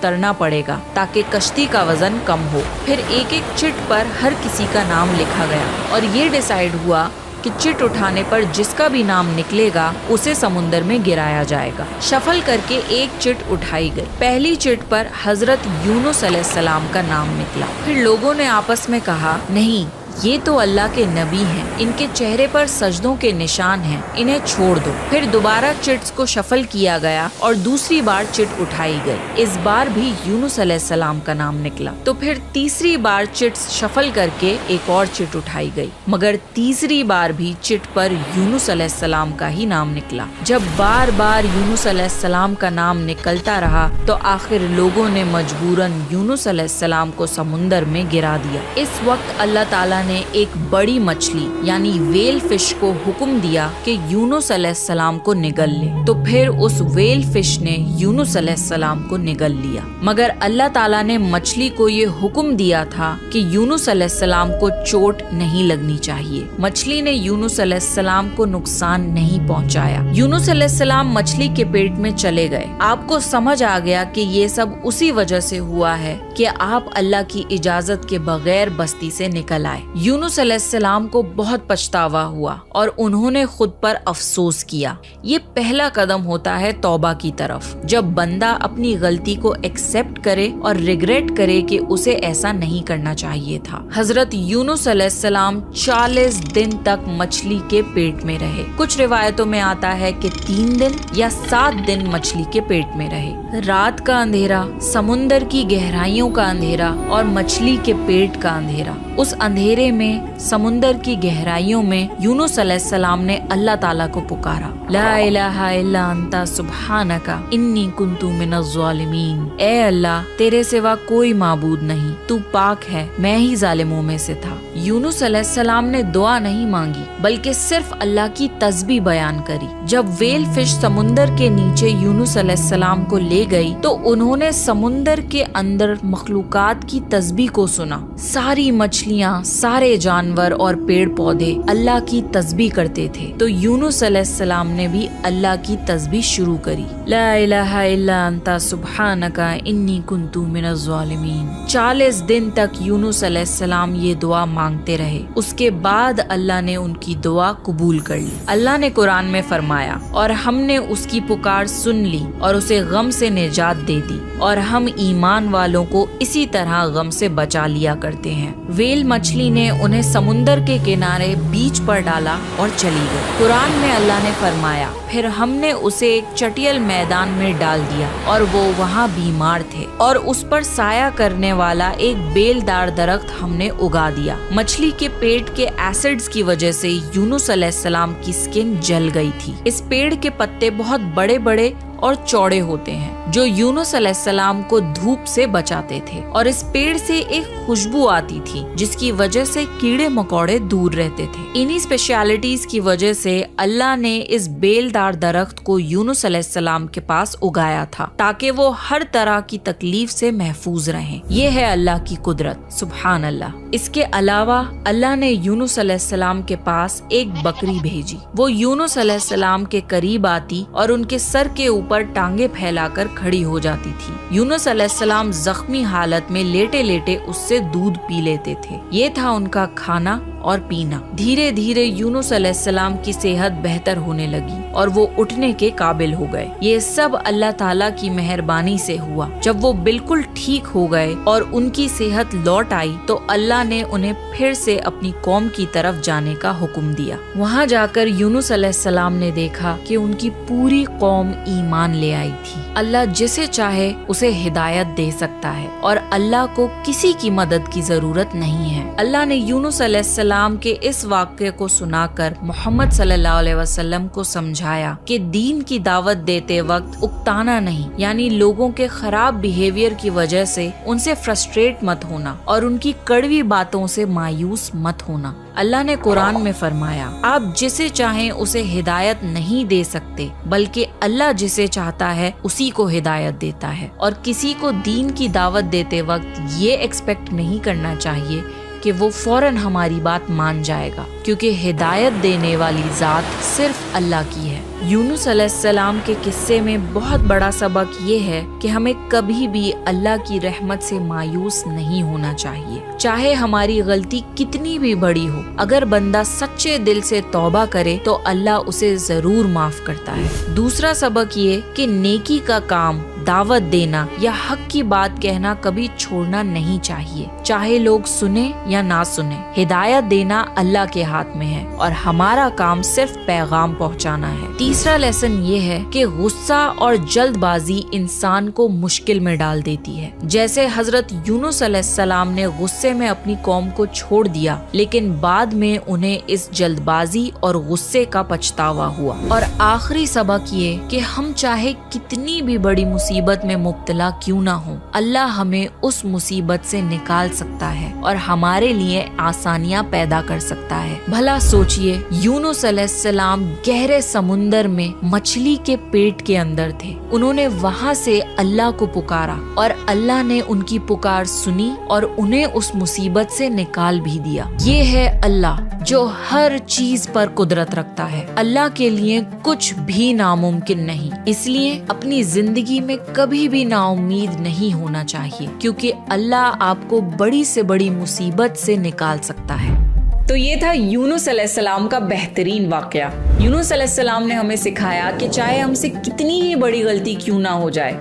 उतरना पड़ेगा ताकि कश्ती का वजन कम हो। फिर एक एक चिट पर हर किसी का नाम लिखा गया और ये डिसाइड हुआ कि चिट उठाने पर जिसका भी नाम निकलेगा उसे समुंदर में गिराया जाएगा। शफल करके एक चिट उठाई गई। पहली चिट पर हजरत यूनुस अलैहिस्सलाम का नाम निकला। फिर लोगों ने आपस में कहा, नहीं, ये तो अल्लाह के नबी हैं, इनके चेहरे पर सजदों के निशान हैं, इन्हें छोड़ दो। फिर दोबारा चिट्स को शफल किया गया और दूसरी बार चिट उठाई गई। इस बार भी यूनुस अलैहिस्सलाम का नाम निकला। तो फिर तीसरी बार चिट्स शफल करके एक और चिट उठाई गई, मगर तीसरी बार भी चिट पर यूनुस अलैहिस्सलाम का ही नाम निकला। जब बार बार यूनुस अलैहिस्सलाम का नाम निकलता रहा तो आखिर लोगों ने मजबूरन यूनुस अलैहिस्सलाम को समुंदर में गिरा दिया। इस वक्त अल्लाह ताला ने एक बड़ी मछली यानी वेल फिश को हुक्म दिया कि यूनुस अलैहिस्सलाम को निगल ले। तो फिर उस वेल फिश ने यूनुस अलैहिस्सलाम को निगल लिया, मगर अल्लाह ताला ने मछली को ये हुक्म दिया था कि यूनुस अलैहिस्सलाम को चोट नहीं लगनी चाहिए। मछली ने यूनुस अलैहिस्सलाम को नुकसान नहीं पहुंचाया। यूनुस अलैहिस्सलाम मछली के पेट में चले गए। आपको समझ आ गया कि ये सब उसी वजह से हुआ है कि आप अल्लाह की इजाजत के बगैर बस्ती से निकल आए। यूनुस अलैहिस्सलाम को बहुत पछतावा हुआ और उन्होंने खुद पर अफसोस किया। ये पहला कदम होता है तौबा की तरफ, जब बंदा अपनी गलती को एक्सेप्ट करे और रिग्रेट करे कि उसे ऐसा नहीं करना चाहिए था। हजरत यूनुस अलैहिस्सलाम 40 दिन तक मछली के पेट में रहे। कुछ रिवायतों में आता है कि 3 दिन या 7 दिन मछली के पेट में रहे। रात का अंधेरा, समुंदर की गहराइयों का अंधेरा और मछली के पेट का अंधेरा। उस अंधेरे में, समुंदर की गहराइयों में यूनुस अलैहिस्सलाम ने अल्लाह ताला को पुकारा, ला इलाहा इल्ला अंता सुब्हानका इन्नी कुन्तु मिनज़ ज़ालिमीन। ए अल्लाह, तेरे सिवा कोई माबूद नहीं, तू पाक है, मैं ही जालिमों में से था। यूनुस अलैहिस्सलाम ने दुआ नहीं मांगी बल्कि सिर्फ अल्लाह की तस्बीह बयान करी। जब वेल फिश समुंदर के नीचे यूनुस अलैहिस्सलाम को ले गई तो उन्होंने समुंदर के अंदर मखलूकात की तस्बीह को सुना। सारी मछलियाँ, सारे जानवर और पेड़ पौधे अल्लाह की तस्बीह करते थे। तो यूनुस अलैहिस्सलाम ने भी अल्लाह की तस्बीह शुरू करी, ला इलाहा इल्ला अंता सुब्हानका इन्नी कुन्तु मिनज़ ज़ालिमीन। 40 दिन तक यूनुस अलैहिस्सलाम ये दुआ मांगते रहे। उसके बाद अल्लाह ने उनकी दुआ कबूल कर ली। अल्लाह ने कुरान में फरमाया, और हमने उसकी पुकार सुन ली और उसे गम से निजात दे दी, और हम ईमान वालों को इसी तरह गम से बचा लिया करते हैं। वेल मछली ने उन्हें समुंदर के किनारे बीच पर डाला और चली गई। कुरान में अल्लाह ने फरमाया, फिर हमने उसे एक चटियल मैदान में डाल दिया और वो वहाँ बीमार थे, और उस पर साया करने वाला एक बेलदार दरख्त हमने उगा दिया। मछली के पेट के एसिड्स की वजह से यूनुस अलैहिस्सलाम की स्किन जल गई थी। इस पेड़ के पत्ते बहुत बड़े बड़े और चौड़े होते हैं जो यूनुस अलैहिस्सलाम को धूप से बचाते थे, और इस पेड़ से एक खुशबू आती थी जिसकी वजह से कीड़े मकोड़े दूर रहते थे। इन्हीं स्पेशलिटीज की वजह से अल्लाह ने इस बेलदार दरख्त को यूनुस अलैहिस्सलाम के पास उगाया था ताकि वो हर तरह की तकलीफ से महफूज रहें। ये है अल्लाह की कुदरत, सुभान अल्लाह। इसके अलावा अल्लाह ने यूनुस अलैहिस्सलाम के पास एक बकरी भेजी। वो यूनुस अलैहिस्सलाम के करीब आती और उनके सर के ऊपर टांगे फैलाकर खड़ी हो जाती थी। यूनुस अलैहिस्सलाम जख्मी हालत में लेटे लेटे उससे दूध पी लेते थे। ये था उनका खाना और पीना। धीरे धीरे यूनुस अलैहिस्सलाम की सेहत बेहतर होने लगी और वो उठने के काबिल हो गए। ये सब अल्लाह ताला की मेहरबानी से हुआ। जब वो बिल्कुल ठीक हो गए और उनकी सेहत लौट आई तो अल्लाह ने उन्हें फिर से अपनी कौम की तरफ जाने का हुक्म दिया। वहाँ जाकर यूनुस अलैहिस्सलाम ने देखा कि उनकी पूरी कौम ईमान ले आई थी। अल्लाह जिसे चाहे उसे हिदायत दे सकता है और अल्लाह को किसी की मदद की जरूरत नहीं है। अल्लाह ने यूनुस अलैहिस्सलाम के इस वाक़े को सुनाकर मोहम्मद सल्लल्लाहु अलैहि वसल्लम को समझाया कि दीन की दावत देते वक्त उकताना नहीं, यानी लोगों के खराब बिहेवियर की वजह से उनसे फ्रस्ट्रेट मत होना और उनकी कड़वी बातों से मायूस मत होना। अल्लाह ने कुरान में फरमाया, आप जिसे चाहें उसे हिदायत नहीं दे सकते, बल्कि अल्लाह जिसे चाहता है उसी को हिदायत देता है। और किसी को दीन की दावत देते वक्त ये एक्सपेक्ट नहीं करना चाहिए कि वो फौरन हमारी बात मान जाएगा, क्योंकि हिदायत देने वाली जात सिर्फ अल्लाह की है। यूनुस अलैहिस्सलाम के किस्से में बहुत बड़ा सबक ये है कि हमें कभी भी अल्लाह की रहमत से मायूस नहीं होना चाहिए, चाहे हमारी गलती कितनी भी बड़ी हो। अगर बंदा सच्चे दिल से तौबा करे तो अल्लाह उसे जरूर माफ करता है। दूसरा सबक ये कि नेकी का काम, दावत देना या हक की बात कहना कभी छोड़ना नहीं चाहिए, चाहे लोग सुने या ना सुने। हिदायत देना अल्लाह के हाथ में है और हमारा काम सिर्फ पैगाम पहुंचाना है। तीसरा लेसन ये है कि गुस्सा और जल्दबाजी इंसान को मुश्किल में डाल देती है। जैसे हजरत यूनुस अलैहिस्सलाम ने गुस्से में अपनी कौम को छोड़ दिया, लेकिन बाद में उन्हें इस जल्दबाजी और गुस्से का पछतावा हुआ। और आखिरी सबक ये कि हम चाहे कितनी भी बड़ी मुसीबत में मुब्तला क्यों ना हो, अल्लाह हमें उस मुसीबत से निकाल सकता है और हमारे लिए आसानियां पैदा कर सकता है। भला सोचिए, यूनुस अलैहिस्सलाम गहरे समुंदर में मछली के पेट के अंदर थे। उन्होंने वहां से अल्लाह को पुकारा और अल्लाह ने उनकी पुकार सुनी और उन्हें उस मुसीबत से निकाल भी दिया। ये है अल्लाह जो हर चीज पर कुदरत रखता है। अल्लाह के लिए कुछ भी नामुमकिन नहीं, इसलिए अपनी जिंदगी में कभी भी नाउम्मीद नहीं होना चाहिए, क्योंकि अल्लाह आपको बड़ी से बड़ी मुसीबत से निकाल सकता है। तो ये था यूनुस अलैहिस्सलाम का बेहतरीन वाकया। यूनुस अलैहिस्सलाम ने हमें सिखाया कि चाहे हमसे कितनी ही बड़ी गलती क्यों ना हो जाए,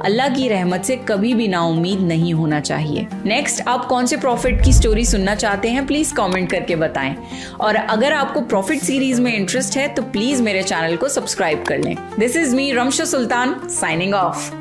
अल्लाह की रहमत से कभी भी नाउम्मीद नहीं होना चाहिए। नेक्स्ट, आप कौन से प्रॉफिट की स्टोरी सुनना चाहते हैं, प्लीज कमेंट करके बताएं। और अगर आपको प्रॉफिट सीरीज में इंटरेस्ट है तो प्लीज मेरे चैनल को सब्सक्राइब कर लें। This is me Ramsha Sultan signing off.